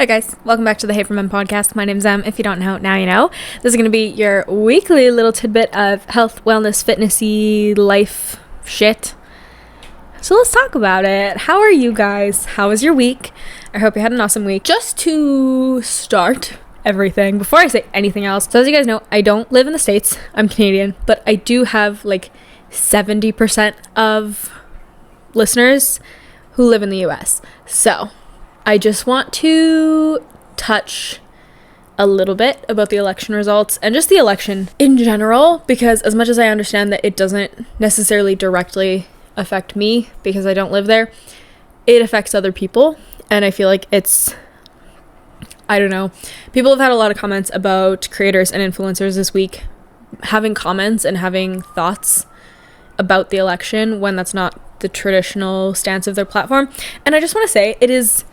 Hey guys, welcome back to the Hey From Men podcast. My name's Em. If you don't know, now you know. This is going to be your weekly little tidbit of health, wellness, fitnessy, life shit. So let's talk about it. How are you guys? How was your week? I hope you had an awesome week. Just to start everything, before I say anything else, so as you guys know, I don't live in the States. I'm Canadian, but I do have like 70% of listeners who live in the US. So I just want to touch a little bit about the election results and just the election in general, because as much as I understand that it doesn't necessarily directly affect me because I don't live there, it affects other people. And I feel like I don't know, people have had a lot of comments about creators and influencers this week having comments and having thoughts about the election when that's not the traditional stance of their platform. And I just want to say,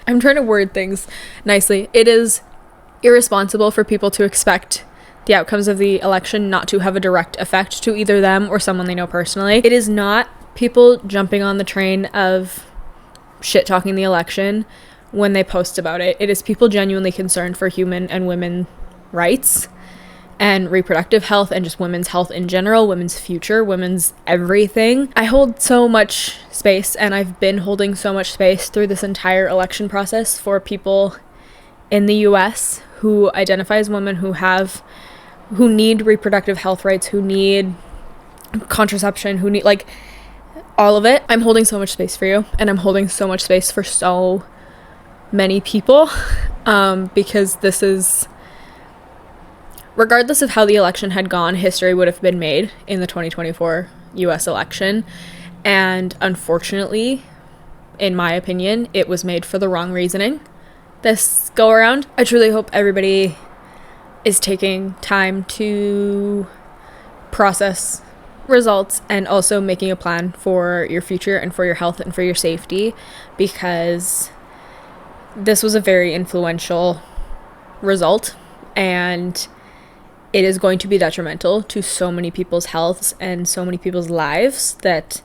I'm trying to word things nicely, it is irresponsible for people to expect the outcomes of the election not to have a direct effect to either them or someone they know personally. It is not people jumping on the train of shit talking the election when they post about it. It is people genuinely concerned for human and women rights and reproductive health and just women's health in general, women's future, women's everything. I hold so much space, and I've been holding so much space through this entire election process for people in the US who identify as women, who need reproductive health rights, who need contraception, who need like all of it. I'm holding so much space for you, and I'm holding so much space for so many people, because this is, regardless of how the election had gone, history would have been made in the 2024 US election. And unfortunately, in my opinion, it was made for the wrong reasoning this go around. I truly hope everybody is taking time to process results and also making a plan for your future and for your health and for your safety, because this was a very influential result, and it is going to be detrimental to so many people's healths and so many people's lives that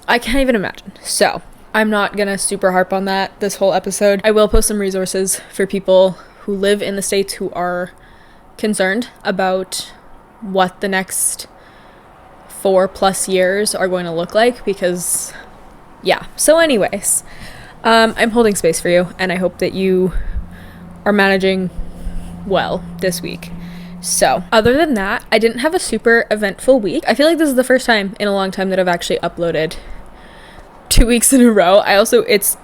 I can't even imagine. So I'm not gonna super harp on that this whole episode. I will post some resources for people who live in the States who are concerned about what the next 4+ years are going to look like, because so anyways, I'm holding space for you, and I hope that you are managing well this week. So other than that, I didn't have a super eventful week. I feel like this is the first time in a long time that I've actually uploaded 2 weeks in a row. It's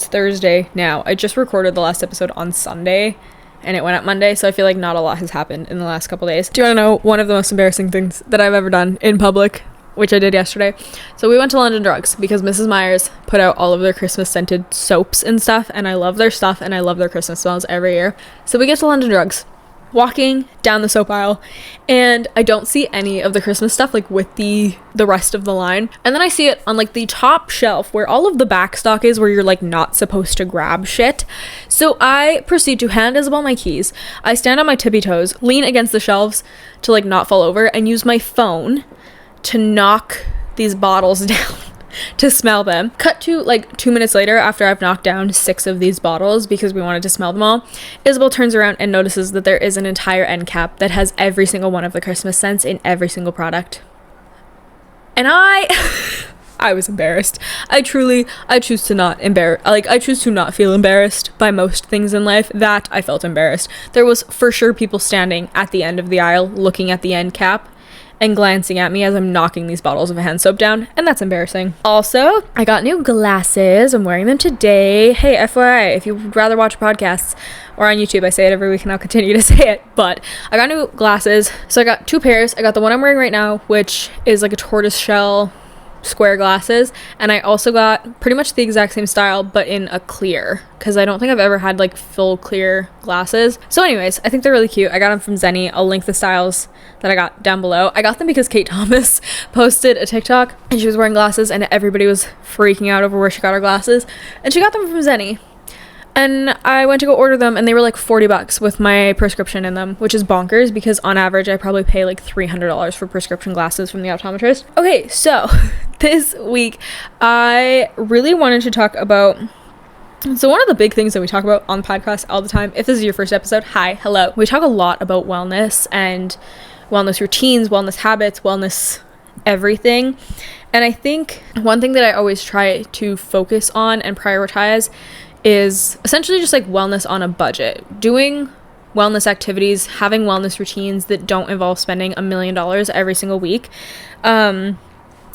Thursday now. I just recorded the last episode on Sunday and it went up Monday, so I feel like not a lot has happened in the last couple days. Do you want to know one of the most embarrassing things that I've ever done in public, which I did yesterday? So we went to London Drugs because Mrs. Myers put out all of their Christmas scented soaps and stuff, and I love their stuff and I love their Christmas smells every year. So we get to London Drugs, walking down the soap aisle, and I don't see any of the Christmas stuff like with the rest of the line, and then I see it on like the top shelf where all of the back stock is, where you're like not supposed to grab shit. So I proceed to hand Isabel my keys. I stand on my tippy toes, lean against the shelves to like not fall over, and use my phone to knock these bottles down to smell them. Cut to like 2 minutes later, after I've knocked down 6 of these bottles because we wanted to smell them all, Isabel turns around and notices that there is an entire end cap that has every single one of the Christmas scents in every single product. And I was embarrassed. I choose to not feel embarrassed by most things in life. That I felt embarrassed. There was for sure people standing at the end of the aisle looking at the end cap and glancing at me as I'm knocking these bottles of hand soap down, and that's embarrassing. Also, I got new glasses. I'm wearing them today. Hey, FYI, if you'd rather watch podcasts or on YouTube, I say it every week and I'll continue to say it, but I got new glasses. So I got 2 pairs. I got the one I'm wearing right now, which is like a tortoise shell square glasses, and I also got pretty much the exact same style but in a clear, because I don't think I've ever had like full clear glasses. So anyways, I think they're really cute. I got them from Zenny. I'll link the styles that I got down below. I got them because Kate Thomas posted a TikTok and she was wearing glasses and everybody was freaking out over where she got her glasses, and she got them from Zenny. And I went to go order them, and they were like $40 with my prescription in them, which is bonkers because on average I probably pay like $300 for prescription glasses from the optometrist. Okay, so this week I really wanted to talk about So one of the big things that we talk about on the podcast all the time, if this is your first episode, hi, hello. We talk a lot about wellness and wellness routines, wellness habits, wellness everything. And I think one thing that I always try to focus on and prioritize is essentially just like wellness on a budget. Doing wellness activities, having wellness routines that don't involve spending $1 million every single week.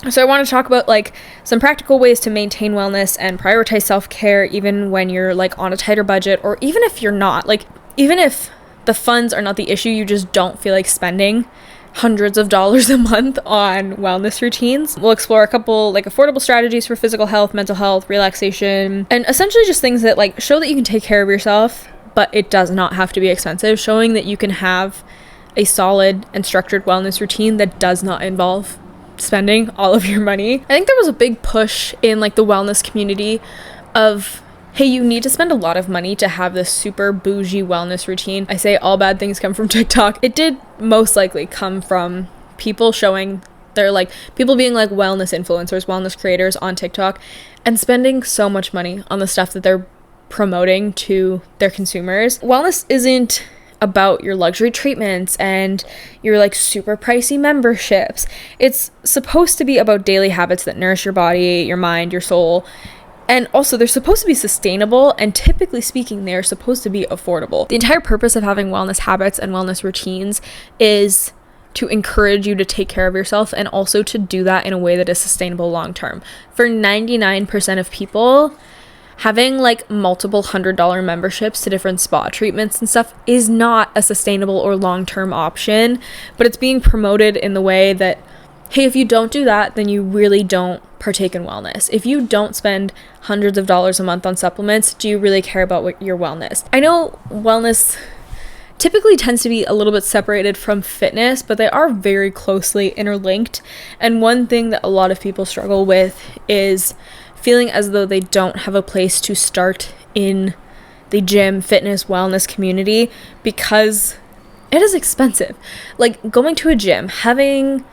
So I want to talk about like some practical ways to maintain wellness and prioritize self-care even when you're like on a tighter budget, or even if you're not, like even if the funds are not the issue, you just don't feel like spending hundreds of dollars a month on wellness routines. We'll explore a couple like affordable strategies for physical health, mental health, relaxation, and essentially just things that like show that you can take care of yourself, but it does not have to be expensive, showing that you can have a solid and structured wellness routine that does not involve spending all of your money. I think there was a big push in like the wellness community of, hey, you need to spend a lot of money to have this super bougie wellness routine. I say all bad things come from TikTok. It did most likely come from people showing they're like people being like wellness influencers, wellness creators on TikTok, and spending so much money on the stuff that they're promoting to their consumers. Wellness isn't about your luxury treatments and your like super pricey memberships. It's supposed to be about daily habits that nourish your body, your mind, your soul. And also they're supposed to be sustainable, and typically speaking, they're supposed to be affordable. The entire purpose of having wellness habits and wellness routines is to encourage you to take care of yourself, and also to do that in a way that is sustainable long term. For 99% of people, having like multiple $100 memberships to different spa treatments and stuff is not a sustainable or long-term option, but it's being promoted in the way that, hey, if you don't do that, then you really don't partake in wellness. If you don't spend hundreds of dollars a month on supplements, do you really care about your wellness? I know wellness typically tends to be a little bit separated from fitness, but they are very closely interlinked. And one thing that a lot of people struggle with is feeling as though they don't have a place to start in the gym, fitness, wellness community because it is expensive. Like going to a gym, having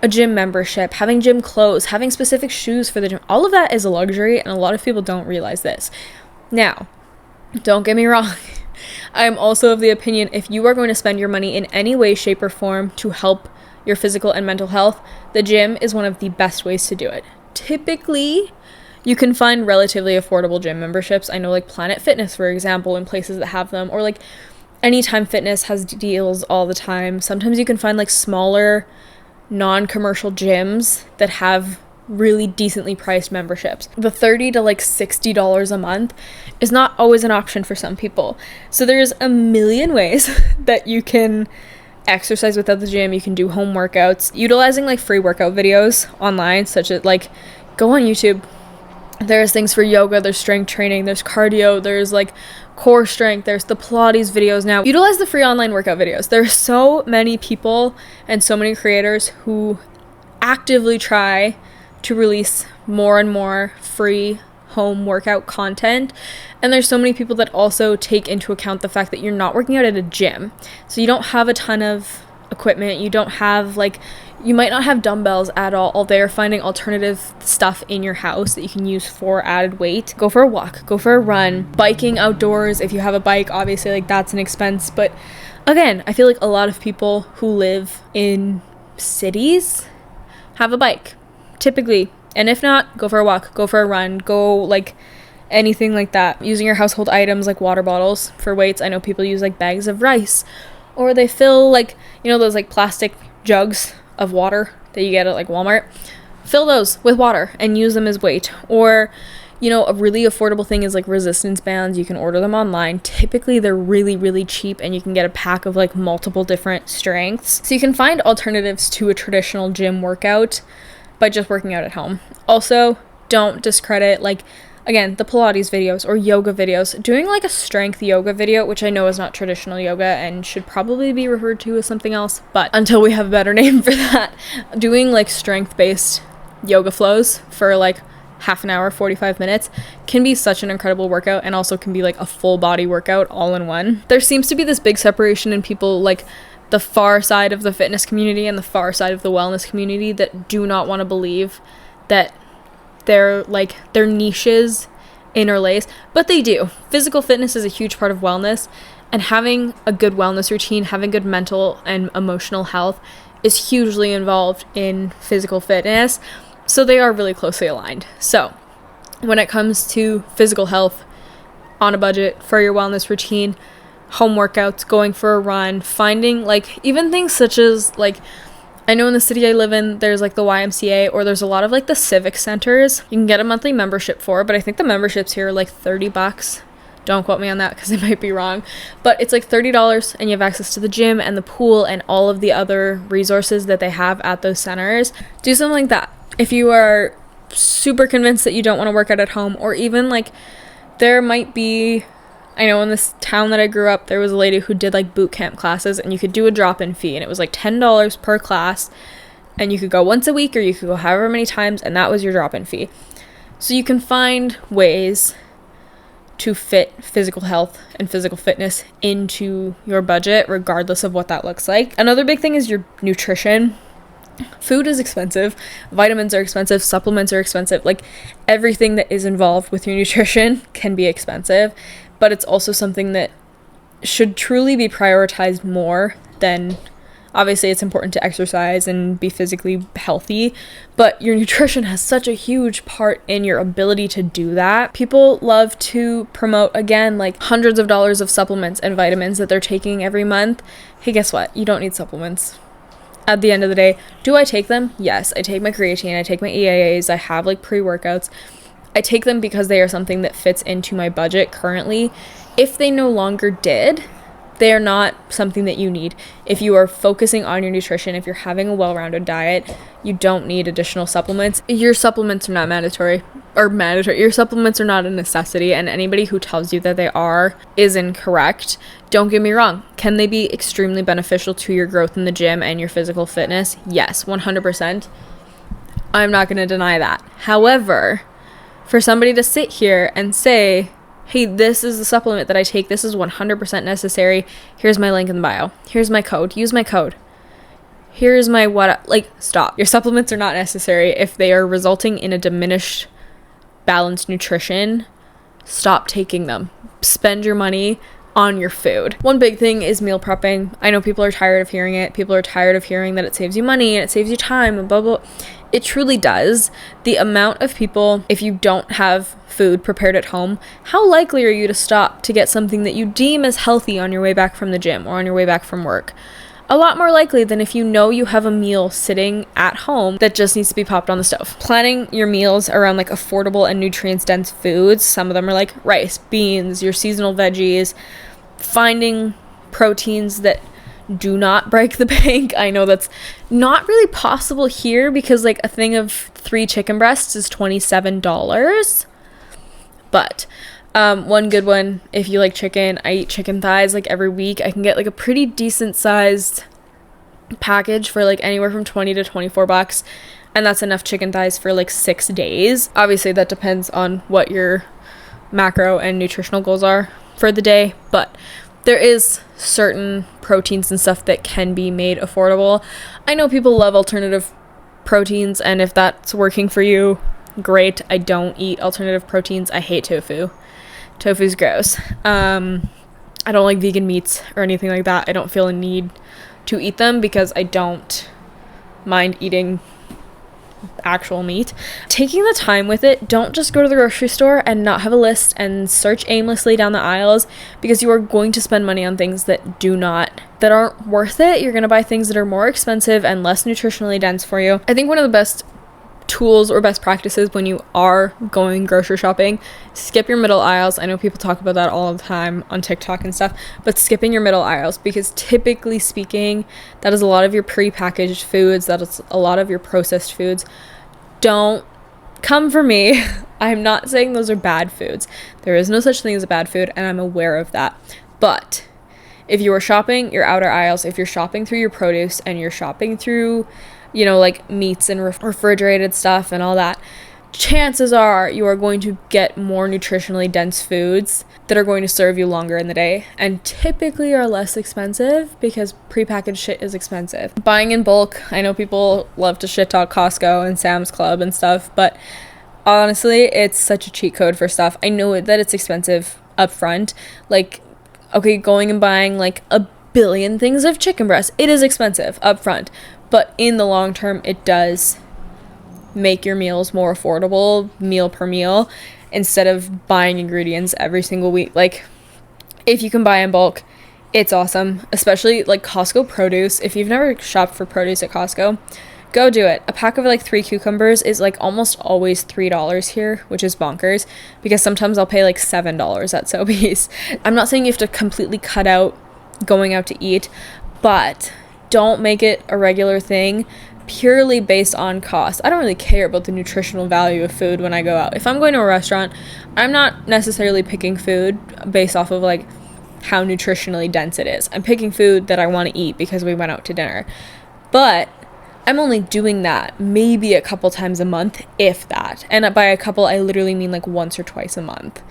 a gym membership, having gym clothes, having specific shoes for the gym, all of that is a luxury, and a lot of people don't realize this. Now, don't get me wrong. I am also of the opinion if you are going to spend your money in any way, shape, or form to help your physical and mental health, the gym is one of the best ways to do it. Typically, you can find relatively affordable gym memberships. I know like Planet Fitness, for example, in places that have them, or like Anytime Fitness has deals all the time. Sometimes you can find like smaller, non-commercial gyms that have really decently priced memberships. The $30 to like $60 a month is not always an option for some people. So there's a million ways that you can exercise without the gym. You can do home workouts, utilizing like free workout videos online, such as like go on YouTube. There's things for yoga, there's strength training, there's cardio, there's like core strength, there's the Pilates videos now. Utilize the free online workout videos. There are so many people and so many creators who actively try to release more and more free home workout content. And there's so many people that also take into account the fact that you're not working out at a gym. So you don't have a ton of equipment. You don't have like, you might not have dumbbells at all. They're finding alternative stuff in your house that you can use for added weight. Go for a walk, go for a run, biking outdoors. If you have a bike, obviously like that's an expense. But again, I feel like a lot of people who live in cities have a bike, typically. And if not, go for a walk, go for a run, go like anything like that. Using your household items like water bottles for weights. I know people use like bags of rice, or they fill like, you know, those like plastic jugs of water that you get at like Walmart. Fill those with water and use them as weight. Or, you know, a really affordable thing is like resistance bands. You can order them online. Typically they're really, really cheap, and you can get a pack of like multiple different strengths. So you can find alternatives to a traditional gym workout by just working out at home. Also, don't discredit like, again, the Pilates videos or yoga videos. Doing like a strength yoga video, which I know is not traditional yoga and should probably be referred to as something else, but until we have a better name for that, doing like strength-based yoga flows for like half an hour, 45 minutes can be such an incredible workout, and also can be like a full body workout all in one. There seems to be this big separation in people like the far side of the fitness community and the far side of the wellness community that do not want to believe that their niches interlace, but they do. Physical fitness is a huge part of wellness, and having a good wellness routine, having good mental and emotional health is hugely involved in physical fitness. So they are really closely aligned. So when it comes to physical health on a budget for your wellness routine, home workouts, going for a run, finding like even things such as like, I know in the city I live in, there's like the YMCA, or there's a lot of like the civic centers you can get a monthly membership for, but I think the memberships here are like $30. Don't quote me on that because I might be wrong, but it's like $30 and you have access to the gym and the pool and all of the other resources that they have at those centers. Do something like that. If you are super convinced that you don't want to work out at home, or even like there might be, I know in this town that I grew up, there was a lady who did like boot camp classes, and you could do a drop-in fee, and it was like $10 per class, and you could go once a week or you could go however many times, and that was your drop-in fee. So you can find ways to fit physical health and physical fitness into your budget, regardless of what that looks like. Another big thing is your nutrition. Food is expensive, vitamins are expensive, supplements are expensive, like everything that is involved with your nutrition can be expensive, but it's also something that should truly be prioritized more than, obviously it's important to exercise and be physically healthy, but your nutrition has such a huge part in your ability to do that. People love to promote, again, like hundreds of dollars of supplements and vitamins that they're taking every month. Hey, guess what? You don't need supplements. At the end of the day, do I take them? Yes, I take my creatine, I take my EAAs, I have like pre-workouts. I take them because they are something that fits into my budget currently. If they no longer did, they are not something that you need. If you are focusing on your nutrition, if you're having a well-rounded diet, you don't need additional supplements. Your supplements are not mandatory. Your supplements are not a necessity, and anybody who tells you that they are is incorrect. Don't get me wrong. Can they be extremely beneficial to your growth in the gym and your physical fitness? Yes, 100%. I'm not going to deny that. However, for somebody to sit here and say, hey, this is the supplement that I take, this is 100% necessary, here's my link in the bio, here's my code, use my code, here's my what, like, stop. Your supplements are not necessary. If they are resulting in a diminished balanced nutrition, stop taking them. Spend your money on your food. One big thing is meal prepping. I know people are tired of hearing it. People are tired of hearing that it saves you money and it saves you time and blah, blah. It truly does. The amount of people, if you don't have food prepared at home, how likely are you to stop to get something that you deem as healthy on your way back from the gym or on your way back from work? A lot more likely than if you know you have a meal sitting at home that just needs to be popped on the stove. Planning your meals around like affordable and nutrients-dense foods. Some of them are like rice, beans, your seasonal veggies. Finding proteins that do not break the bank. I know that's not really possible here because like a thing of 3 chicken breasts is $27. But one good one, if you like chicken, I eat chicken thighs like every week. I can get like a pretty decent sized package for like anywhere from $20 to $24, and that's enough chicken thighs for like 6 days. Obviously that depends on what your macro and nutritional goals are for the day, but there is certain proteins and stuff that can be made affordable. I know people love alternative proteins, and if that's working for you, great. I don't eat alternative proteins. I hate tofu. Tofu's gross. I don't like vegan meats or anything like that. I don't feel a need to eat them because I don't mind eating actual meat. Taking the time with it, don't just go to the grocery store and not have a list and search aimlessly down the aisles, because you are going to spend money on things that aren't worth it. You're going to buy things that are more expensive and less nutritionally dense for you. I think one of the best tools or best practices when you are going grocery shopping, skip your middle aisles. I know people talk about that all the time on TikTok and stuff, but skipping your middle aisles, because typically speaking, that is a lot of your pre-packaged foods, that is a lot of your processed foods. Don't come for me. I'm not saying those are bad foods. There is no such thing as a bad food, and I'm aware of that. But if you are shopping your outer aisles, if you're shopping through your produce and you're shopping through, like meats and refrigerated stuff and all that, chances are you are going to get more nutritionally dense foods that are going to serve you longer in the day, and typically are less expensive because prepackaged shit is expensive. Buying in bulk, I know people love to shit talk Costco and Sam's Club and stuff, but honestly, it's such a cheat code for stuff. I know that it's expensive up front. Like, okay, going and buying like a billion things of chicken breast, it is expensive up front. But in the long term, it does make your meals more affordable, meal per meal, instead of buying ingredients every single week. Like, if you can buy in bulk, it's awesome. Especially like Costco produce. If you've never shopped for produce at Costco, go do it. A pack of like 3 cucumbers is like almost always $3 here, which is bonkers, because sometimes I'll pay like $7 at Sobeys. I'm not saying you have to completely cut out going out to eat, but don't make it a regular thing purely based on cost. I don't really care about the nutritional value of food when I go out. If I'm going to a restaurant, I'm not necessarily picking food based off of like how nutritionally dense it is. I'm picking food that I want to eat because we went out to dinner. But I'm only doing that maybe a couple times a month, if that. And by a couple, I literally mean like once or twice a month.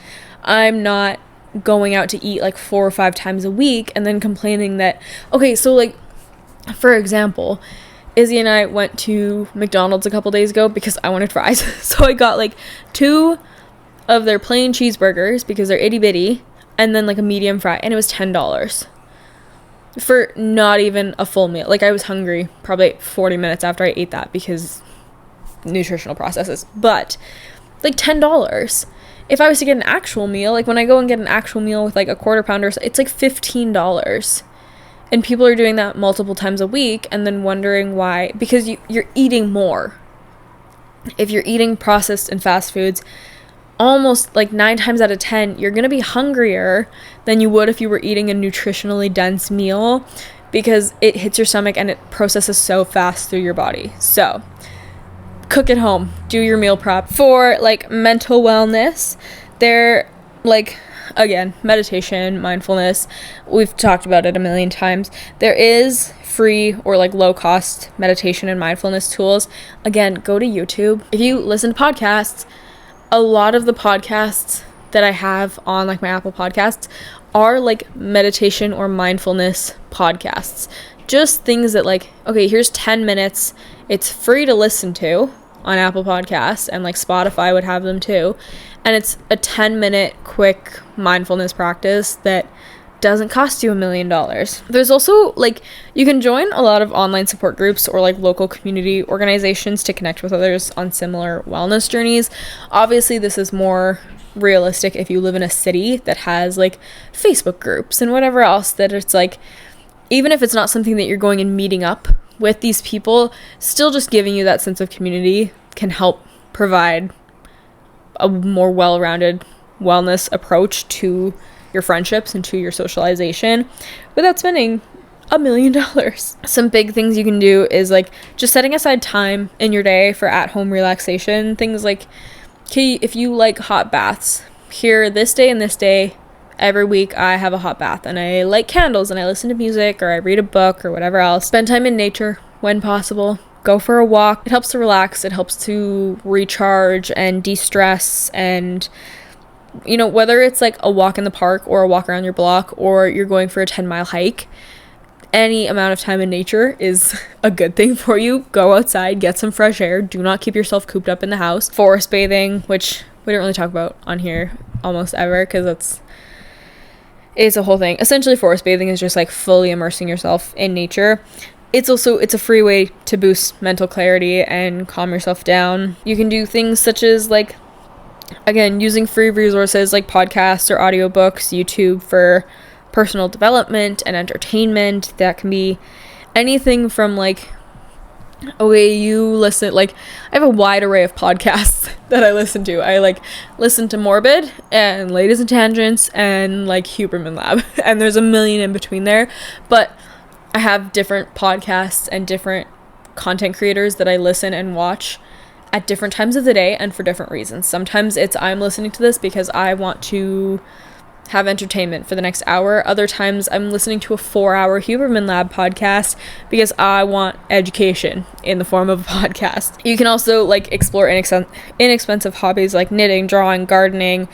I'm not going out to eat like 4 or 5 times a week and then complaining that, okay, so like, for example, Izzy and I went to McDonald's a couple days ago because I wanted fries. So I got like 2 of their plain cheeseburgers because they're itty bitty, and then like a medium fry, and it was $10 for not even a full meal. Like, I was hungry probably 40 minutes after I ate that because nutritional processes, but like $10. If I was to get an actual meal, like when I go and get an actual meal with like a quarter pounder, it's like $15. And people are doing that multiple times a week and then wondering why, because you're eating more. If you're eating processed and fast foods, almost like 9 times out of 10, you're going to be hungrier than you would if you were eating a nutritionally dense meal, because it hits your stomach and it processes so fast through your body. So cook at home, do your meal prep. For like mental wellness, they're like, again, meditation, mindfulness, we've talked about it a million times. There is free or like low cost meditation and mindfulness tools. Again, go to YouTube. If you listen to podcasts, a lot of the podcasts that I have on like my Apple Podcasts are like meditation or mindfulness podcasts. Just things that like, okay, here's 10 minutes. It's free to listen to on Apple Podcasts, and like Spotify would have them too. And it's a 10-minute quick mindfulness practice that doesn't cost you $1 million. There's also like, you can join a lot of online support groups or like local community organizations to connect with others on similar wellness journeys. Obviously, this is more realistic if you live in a city that has like Facebook groups and whatever else, that it's like, even if it's not something that you're going and meeting up with these people, still just giving you that sense of community can help provide a more well-rounded wellness approach to your friendships and to your socialization without spending $1 million. Some big things you can do is like just setting aside time in your day for at-home relaxation. Things like, okay, if you like hot baths, here this day and this day, every week I have a hot bath and I light candles and I listen to music or I read a book or whatever else. Spend time in nature when possible. Go for a walk. It helps to relax. It helps to recharge and de-stress. And, you know, whether it's like a walk in the park or a walk around your block or you're going for a 10-mile hike, any amount of time in nature is a good thing for you. Go outside, get some fresh air. Do not keep yourself cooped up in the house. Forest bathing, which we don't really talk about on here almost ever because it's a whole thing. Essentially, forest bathing is just like fully immersing yourself in nature. It's a free way to boost mental clarity and calm yourself down. You can do things such as like, again, using free resources like podcasts or audiobooks, YouTube for personal development and entertainment. That can be anything from like, okay, you listen, like I have a wide array of podcasts that I listen to. I like listen to Morbid and Ladies and Tangents and like Huberman Lab, and there's a million in between there, but I have different podcasts and different content creators that I listen and watch at different times of the day and for different reasons. Sometimes it's I'm listening to this because I want to have entertainment for the next hour. Other times I'm listening to a 4-hour Huberman Lab podcast because I want education in the form of a podcast. You can also like explore inexpensive hobbies like knitting, drawing, gardening.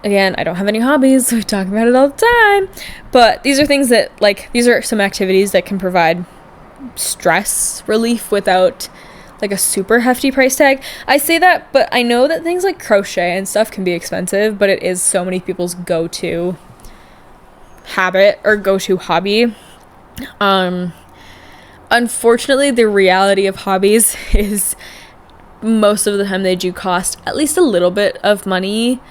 Again, I don't have any hobbies. We talk about it all the time. But these are things that like, these are some activities that can provide stress relief without like a super hefty price tag. I say that, but I know that things like crochet and stuff can be expensive, but it is so many people's go-to habit or go-to hobby. Unfortunately, the reality of hobbies is most of the time they do cost at least a little bit of money.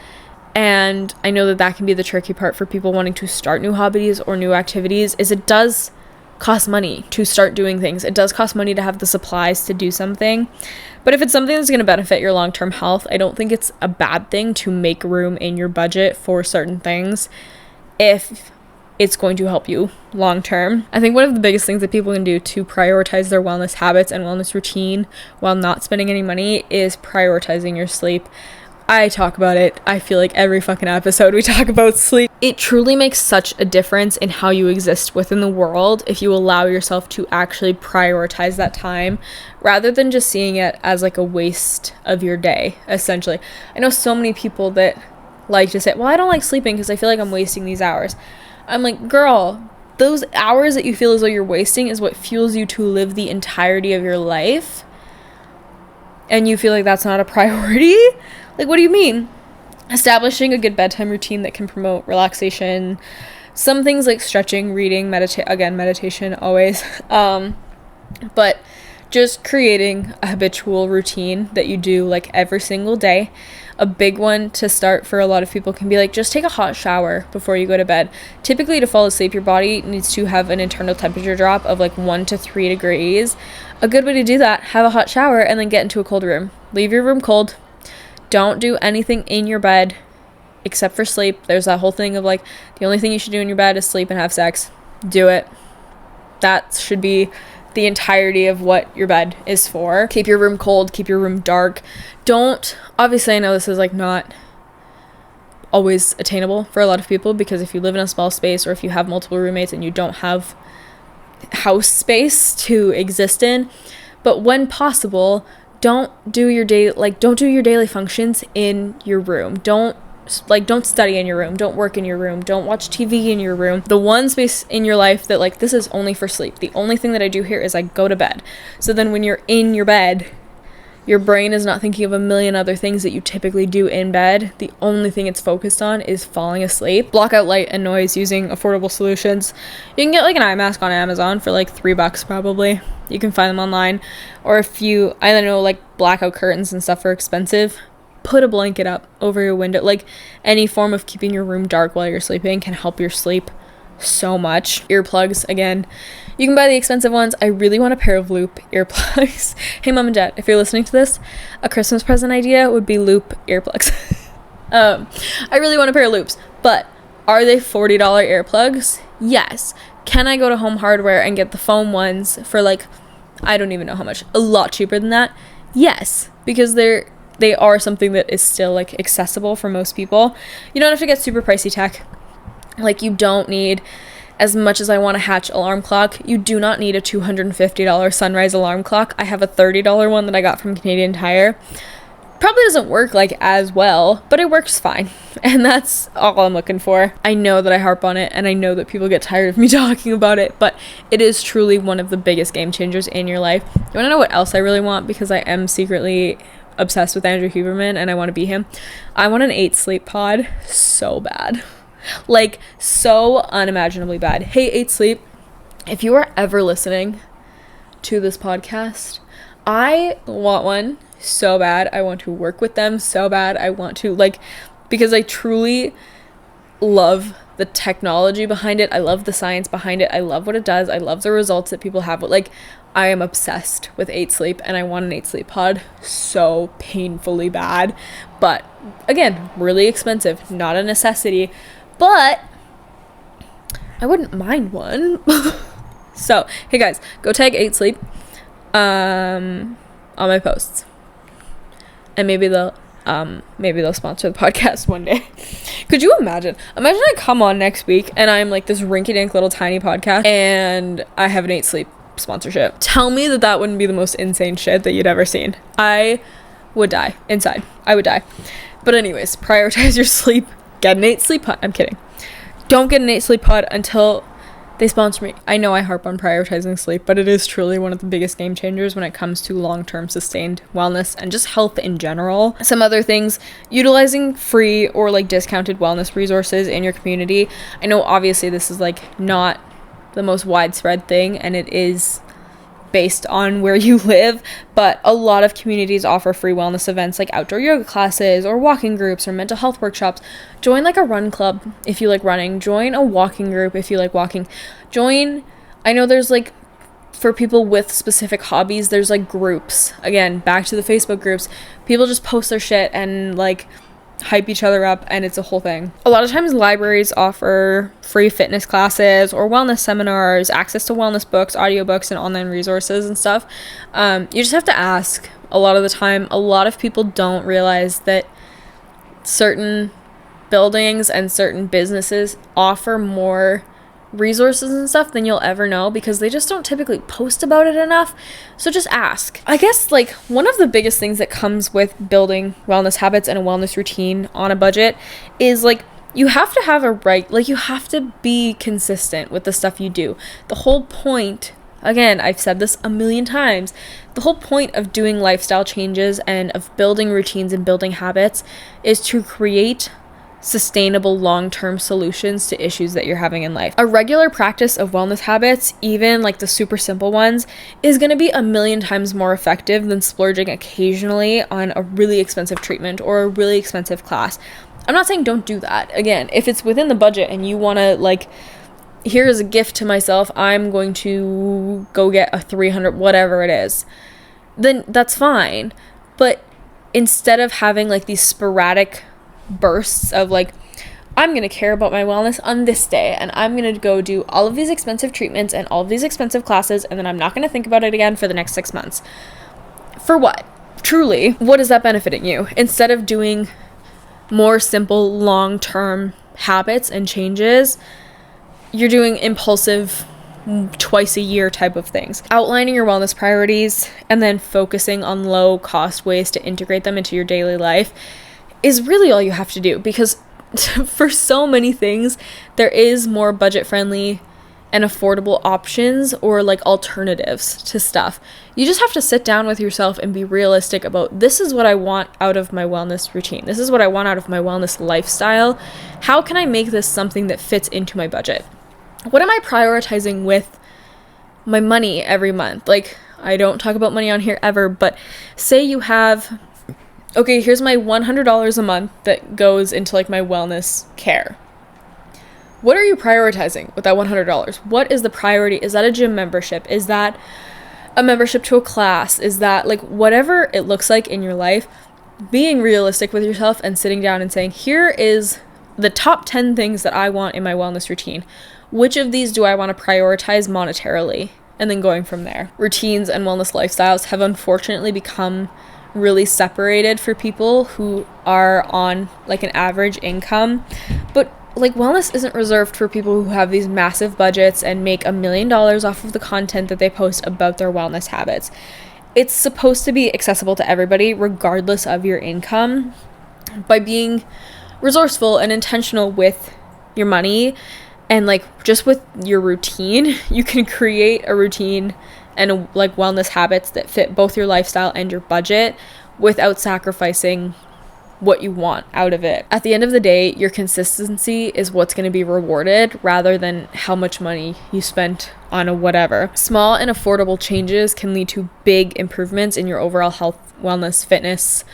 And I know that can be the tricky part for people wanting to start new hobbies or new activities, is it does cost money to start doing things. It does cost money to have the supplies to do something. But if it's something that's going to benefit your long-term health, I don't think it's a bad thing to make room in your budget for certain things if it's going to help you long term. I think one of the biggest things that people can do to prioritize their wellness habits and wellness routine while not spending any money is prioritizing your sleep. I talk about it. I feel like every fucking episode we talk about sleep. It truly makes such a difference in how you exist within the world if you allow yourself to actually prioritize that time rather than just seeing it as like a waste of your day, essentially. I know so many people that like to say, well, I don't like sleeping because I feel like I'm wasting these hours. I'm like, girl, those hours that you feel as though you're wasting is what fuels you to live the entirety of your life. And you feel like that's not a priority? Like, what do you mean? Establishing a good bedtime routine that can promote relaxation. Some things like stretching, reading, meditation always. But just creating a habitual routine that you do like every single day. A big one to start for a lot of people can be like, just take a hot shower before you go to bed. Typically, to fall asleep, your body needs to have an internal temperature drop of like 1 to 3 degrees. A good way to do that, have a hot shower and then get into a cold room. Leave your room cold. Don't do anything in your bed except for sleep. There's that whole thing of like, the only thing you should do in your bed is sleep and have sex. Do it. That should be the entirety of what your bed is for. Keep your room cold, keep your room dark. Obviously I know this is like not always attainable for a lot of people, because if you live in a small space or if you have multiple roommates and you don't have house space to exist in, but when possible, don't do your daily functions in your room. Don't study in your room, don't work in your room, don't watch TV in your room. The one space in your life that like, this is only for sleep. The only thing that I do here is I go to bed. So then when you're in your bed, your brain is not thinking of a million other things that you typically do in bed. The only thing it's focused on is falling asleep. Block out light and noise using affordable solutions. You can get like an eye mask on Amazon for like $3 probably. You can find them online. Or if you, I don't know, like blackout curtains and stuff are expensive, put a blanket up over your window. Like any form of keeping your room dark while you're sleeping can help your sleep so much. Earplugs, again, you can buy the expensive ones. I really want a pair of Loop earplugs. Hey mom and dad, if you're listening to this, a Christmas present idea would be Loop earplugs. I really want a pair of Loops, but are they $40 earplugs? Yes. Can I go to Home Hardware and get the foam ones for like, I don't even know how much, a lot cheaper than that? Yes, because they are something that is still like accessible for most people. You don't have to get super pricey tech. Like, you don't need, as much as I want a Hatch alarm clock, you do not need a $250 Sunrise alarm clock. I have a $30 one that I got from Canadian Tire. Probably doesn't work like as well, but it works fine. And that's all I'm looking for. I know that I harp on it and I know that people get tired of me talking about it, but it is truly one of the biggest game changers in your life. You want to know what else I really want? Because I am secretly obsessed with Andrew Huberman and I want to be him. I want an 8 sleep pod so bad. Like, so unimaginably bad. Hey, 8 sleep, if you are ever listening to this podcast, I want one so bad. I want to work with them so bad. I want to, like, because I truly love the technology behind it. I love the science behind it. I love what it does. I love the results that people have. But like, I am obsessed with 8 sleep and I want an 8 sleep pod so painfully bad. But again, really expensive, not a necessity, but I wouldn't mind one. So, hey guys, go tag 8 sleep on my posts. And maybe they'll sponsor the podcast one day. Could you imagine? Imagine I come on next week and I'm like this rinky-dink little tiny podcast and I have an 8 sleep sponsorship. Tell me that wouldn't be the most insane shit that you'd ever seen. I would die inside. I would die. But anyways, prioritize your sleep. Get an 8 sleep pod. I'm kidding. Don't get an 8 sleep pod until They sponsor me. I know I harp on prioritizing sleep, but it is truly one of the biggest game changers when it comes to long-term sustained wellness and just health in general. Some other things, utilizing free or like discounted wellness resources in your community. I know obviously this is like not the most widespread thing, and it is based on where you live, but a lot of communities offer free wellness events like outdoor yoga classes or walking groups or mental health workshops. Join like a run club if you like running. Join a walking group if you like walking. I know there's like, for people with specific hobbies, there's like groups. Again, back to the Facebook groups. People just post their shit and like hype each other up, and it's a whole thing. A lot of times libraries offer free fitness classes or wellness seminars, access to wellness books, audiobooks, and online resources and stuff. You just have to ask. A lot of the time, a lot of people don't realize that certain buildings and certain businesses offer more resources and stuff than you'll ever know, because they just don't typically post about it enough. So just ask. I guess like one of the biggest things that comes with building wellness habits and a wellness routine on a budget is like you have to have you have to be consistent with the stuff you do. The whole point, again, I've said this a million times, the whole point of doing lifestyle changes and of building routines and building habits is to create sustainable long-term solutions to issues that you're having in life. A regular practice of wellness habits, even like the super simple ones, is going to be a million times more effective than splurging occasionally on a really expensive treatment or a really expensive class. I'm not saying don't do that. Again, if it's within the budget and you want to like, here's a gift to myself, I'm going to go get a 300 whatever it is, then that's fine. But instead of having like these sporadic bursts of like, I'm going to care about my wellness on this day and I'm going to go do all of these expensive treatments and all of these expensive classes, and then I'm not going to think about it again for the next 6 months. For what? Truly, what is that benefiting you? Instead of doing more simple long-term habits and changes, you're doing impulsive twice a year type of things. Outlining your wellness priorities and then focusing on low-cost ways to integrate them into your daily life is really all you have to do, because for so many things there is more budget friendly and affordable options or like alternatives to stuff. You just have to sit down with yourself and be realistic about, this is what I want out of my wellness routine, this is what I want out of my wellness lifestyle. How can I make this something that fits into my budget? What am I prioritizing with my money every month? Like, I don't talk about money on here ever, but say you have, okay, here's my $100 a month that goes into like my wellness care. What are you prioritizing with that $100? What is the priority? Is that a gym membership? Is that a membership to a class? Is that like whatever it looks like in your life? Being realistic with yourself and sitting down and saying, here is the top 10 things that I want in my wellness routine. Which of these do I want to prioritize monetarily? And then going from there. Routines and wellness lifestyles have unfortunately become really separated for people who are on like an average income, but like wellness isn't reserved for people who have these massive budgets and make $1 million off of the content that they post about their wellness habits. It's supposed to be accessible to everybody regardless of your income. By being resourceful and intentional with your money and like just with your routine, you can create a routine and like wellness habits that fit both your lifestyle and your budget without sacrificing what you want out of it. At the end of the day, your consistency is what's going to be rewarded rather than how much money you spent on a whatever. Small and affordable changes can lead to big improvements in your overall health, wellness, fitness,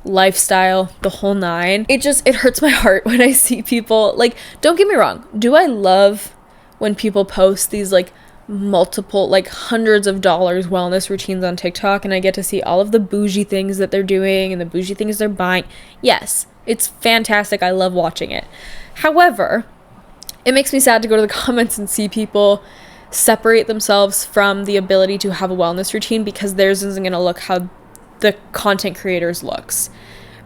lifestyle, the whole nine. It hurts my heart when I see people, like, don't get me wrong, do I love when people post these like multiple, like hundreds of dollars wellness routines on TikTok and I get to see all of the bougie things that they're doing and the bougie things they're buying? Yes, it's fantastic. I love watching it. However, it makes me sad to go to the comments and see people separate themselves from the ability to have a wellness routine because theirs isn't going to look how the content creators looks,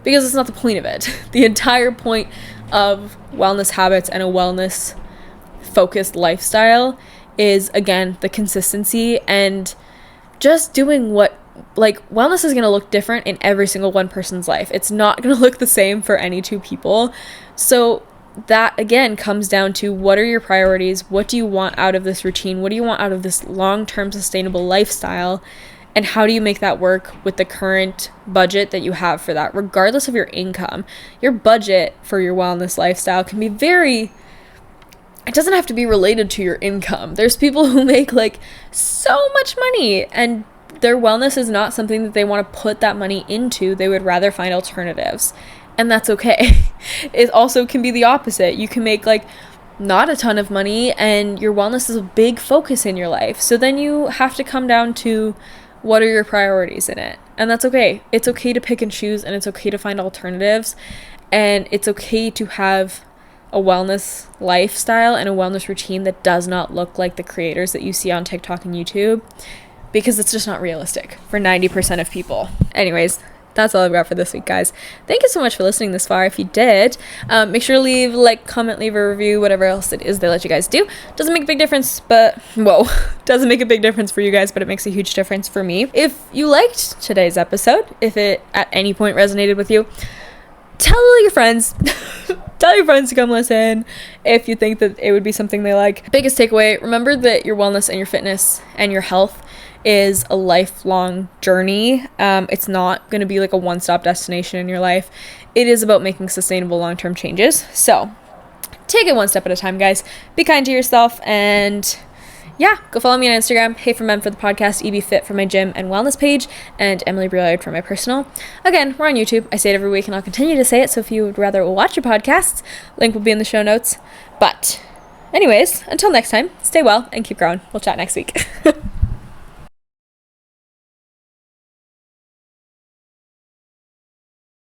because it's not the point of it. The entire point of wellness habits and a wellness focused lifestyle is, again, the consistency and just doing what, like, wellness is going to look different in every single one person's life. It's not going to look the same for any two people. So that again comes down to, what are your priorities? What do you want out of this routine? What do you want out of this long-term sustainable lifestyle? And how do you make that work with the current budget that you have for that, regardless of your income? Your budget for your wellness lifestyle can be it doesn't have to be related to your income. There's people who make like so much money and their wellness is not something that they want to put that money into. They would rather find alternatives. And that's okay. It also can be the opposite. You can make like not a ton of money and your wellness is a big focus in your life. So then you have to come down to, what are your priorities in it? And that's okay. It's okay to pick and choose, and it's okay to find alternatives. And it's okay to have a wellness lifestyle and a wellness routine that does not look like the creators that you see on TikTok and YouTube, because it's just not realistic for 90% of people. Anyways, that's all I've got for this week, guys. Thank you so much for listening this far. If you did, make sure to leave a like, comment, leave a review, whatever else it is they let you guys do. Doesn't make a big difference, but doesn't make a big difference for you guys, but it makes a huge difference for me. If you liked today's episode, if it at any point resonated with you, tell your friends. Tell your friends to come listen if you think that it would be something they like. Biggest takeaway, remember that your wellness and your fitness and your health is a lifelong journey. It's not going to be like a one-stop destination in your life. It is about making sustainable long-term changes. So take it one step at a time, guys. Be kind to yourself, and yeah, go follow me on Instagram, Hey for Men for the podcast, EB Fit for my gym and wellness page, and Emily Brouillard for my personal. Again, we're on YouTube. I say it every week and I'll continue to say it, so if you would rather watch your podcasts, link will be in the show notes. But anyways, until next time, stay well and keep growing. We'll chat next week.